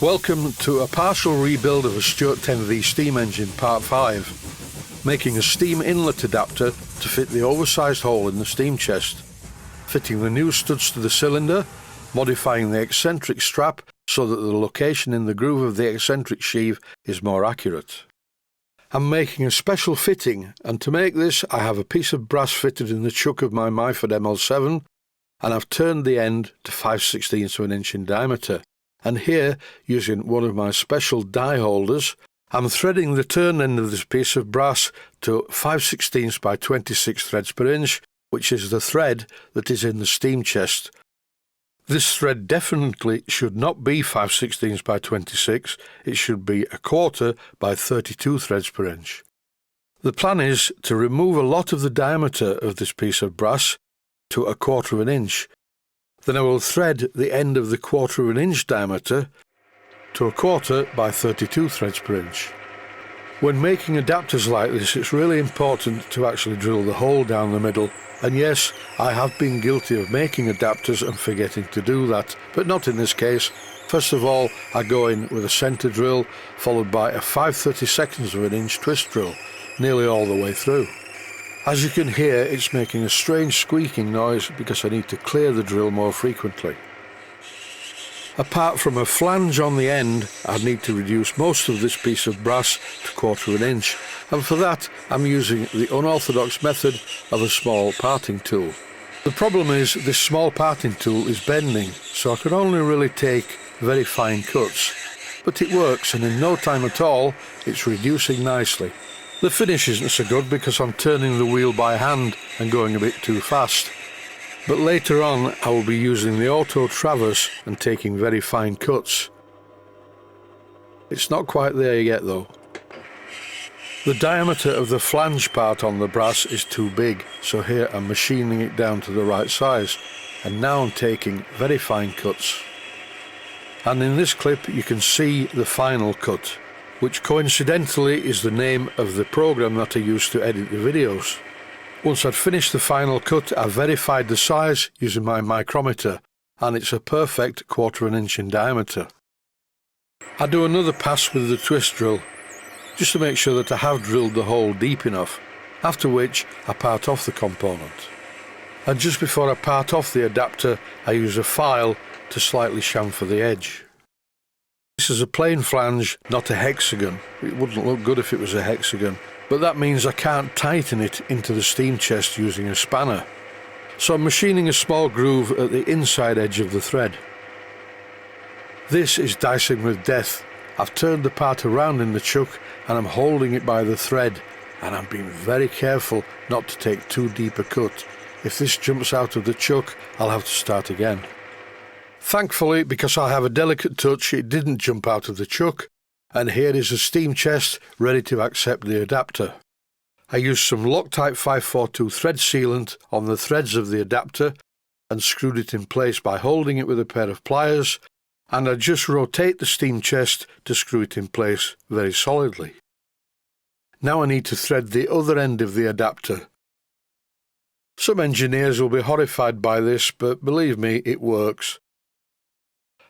Welcome to a partial rebuild of a Stuart 10V steam engine Part 5, making a steam inlet adapter to fit the oversized hole in the steam chest, fitting the new studs to the cylinder, modifying the eccentric strap so that the location in the groove of the eccentric sheave is more accurate. I'm making a special fitting, and to make this I have a piece of brass fitted in the chuck of my Myford ML7, and I've turned the end to 5/16 of an inch in diameter. And here, using one of my special die holders, I'm threading the turn end of this piece of brass to 5/16 by 26 threads per inch, which is the thread that is in the steam chest. This thread definitely should not be 5/16 by 26, it should be 1/4 by 32 threads per inch. The plan is to remove a lot of the diameter of this piece of brass to 1/4 of an inch. Then I will thread the end of the 1/4 of an inch diameter to 1/4 by 32 threads per inch. When making adapters like this, it's really important to actually drill the hole down the middle, and yes, I have been guilty of making adapters and forgetting to do that, but not in this case. First of all, I go in with a centre drill, followed by a 5/32 of an inch twist drill, nearly all the way through. As you can hear, it's making a strange squeaking noise because I need to clear the drill more frequently. Apart from a flange on the end, I need to reduce most of this piece of brass to 1/4 of an inch, and for that I'm using the unorthodox method of a small parting tool. The problem is this small parting tool is bending, so I can only really take very fine cuts, but it works, and in no time at all it's reducing nicely. The finish isn't so good because I'm turning the wheel by hand and going a bit too fast. But later on I will be using the auto traverse and taking very fine cuts. It's not quite there yet though. The diameter of the flange part on the brass is too big, so here I'm machining it down to the right size, and now I'm taking very fine cuts. And in this clip you can see the final cut, which coincidentally is the name of the program that I use to edit the videos. Once I'd finished the final cut, I verified the size using my micrometer, and it's a perfect 1/4 of an inch in diameter. I do another pass with the twist drill, just to make sure that I have drilled the hole deep enough, after which I part off the component. And just before I part off the adapter, I use a file to slightly chamfer the edge. This is a plain flange, not a hexagon. It wouldn't look good if it was a hexagon, but that means I can't tighten it into the steam chest using a spanner. So I'm machining a small groove at the inside edge of the thread. This is dicing with death. I've turned the part around in the chuck and I'm holding it by the thread, and I'm being very careful not to take too deep a cut. If this jumps out of the chuck, I'll have to start again. Thankfully, because I have a delicate touch, it didn't jump out of the chuck, and here is a steam chest ready to accept the adapter. I used some Loctite 542 thread sealant on the threads of the adapter and screwed it in place by holding it with a pair of pliers, and I just rotate the steam chest to screw it in place very solidly. Now I need to thread the other end of the adapter. Some engineers will be horrified by this, but believe me, it works.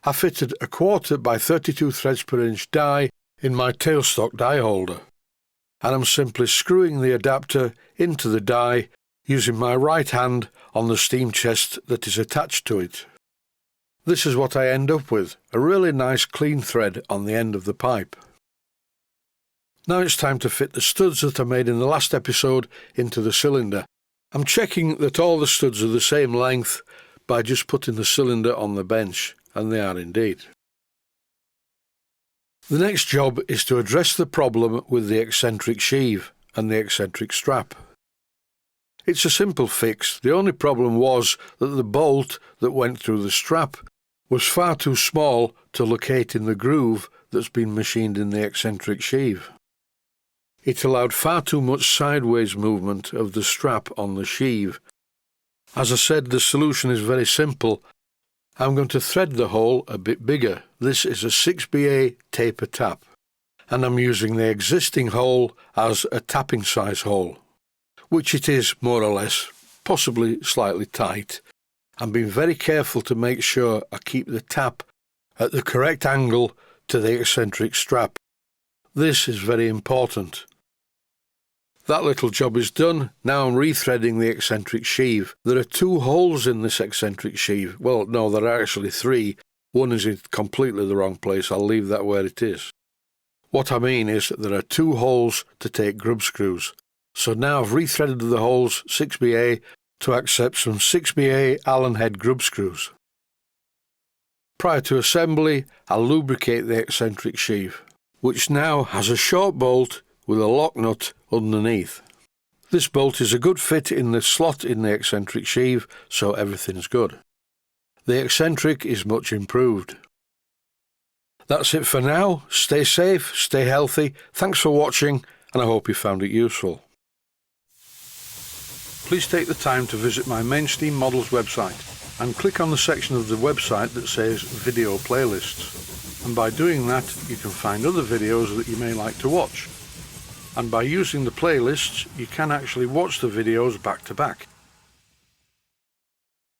I fitted a 1/4 by 32 threads per inch die in my tailstock die holder, and I'm simply screwing the adapter into the die using my right hand on the steam chest that is attached to it. This is what I end up with, a really nice clean thread on the end of the pipe. Now it's time to fit the studs that I made in the last episode into the cylinder. I'm checking that all the studs are the same length by just putting the cylinder on the bench, and they are indeed. The next job is to address the problem with the eccentric sheave and the eccentric strap. It's a simple fix. The only problem was that the bolt that went through the strap was far too small to locate in the groove that's been machined in the eccentric sheave. It allowed far too much sideways movement of the strap on the sheave. As I said, the solution is very simple. I'm going to thread the hole a bit bigger. This is a 6BA taper tap, and I'm using the existing hole as a tapping size hole, which it is more or less, possibly slightly tight. I'm being very careful to make sure I keep the tap at the correct angle to the eccentric strap. This is very important. That little job is done. Now I'm rethreading the eccentric sheave. There are 2 holes in this eccentric sheave. Well, no, there are actually 3. One is in completely the wrong place. I'll leave that where it is. What I mean is that there are 2 holes to take grub screws. So now I've rethreaded the holes 6BA to accept some 6BA Allen head grub screws. Prior to assembly, I'll lubricate the eccentric sheave, which now has a short bolt with a lock nut underneath. This bolt is a good fit in the slot in the eccentric sheave, so everything's good. The eccentric is much improved. That's it for now. Stay safe, stay healthy. Thanks for watching, and I hope you found it useful. Please take the time to visit my Mainsteam Models website and click on the section of the website that says Video Playlists. And by doing that, you can find other videos that you may like to watch. And by using the playlists, you can actually watch the videos back to back.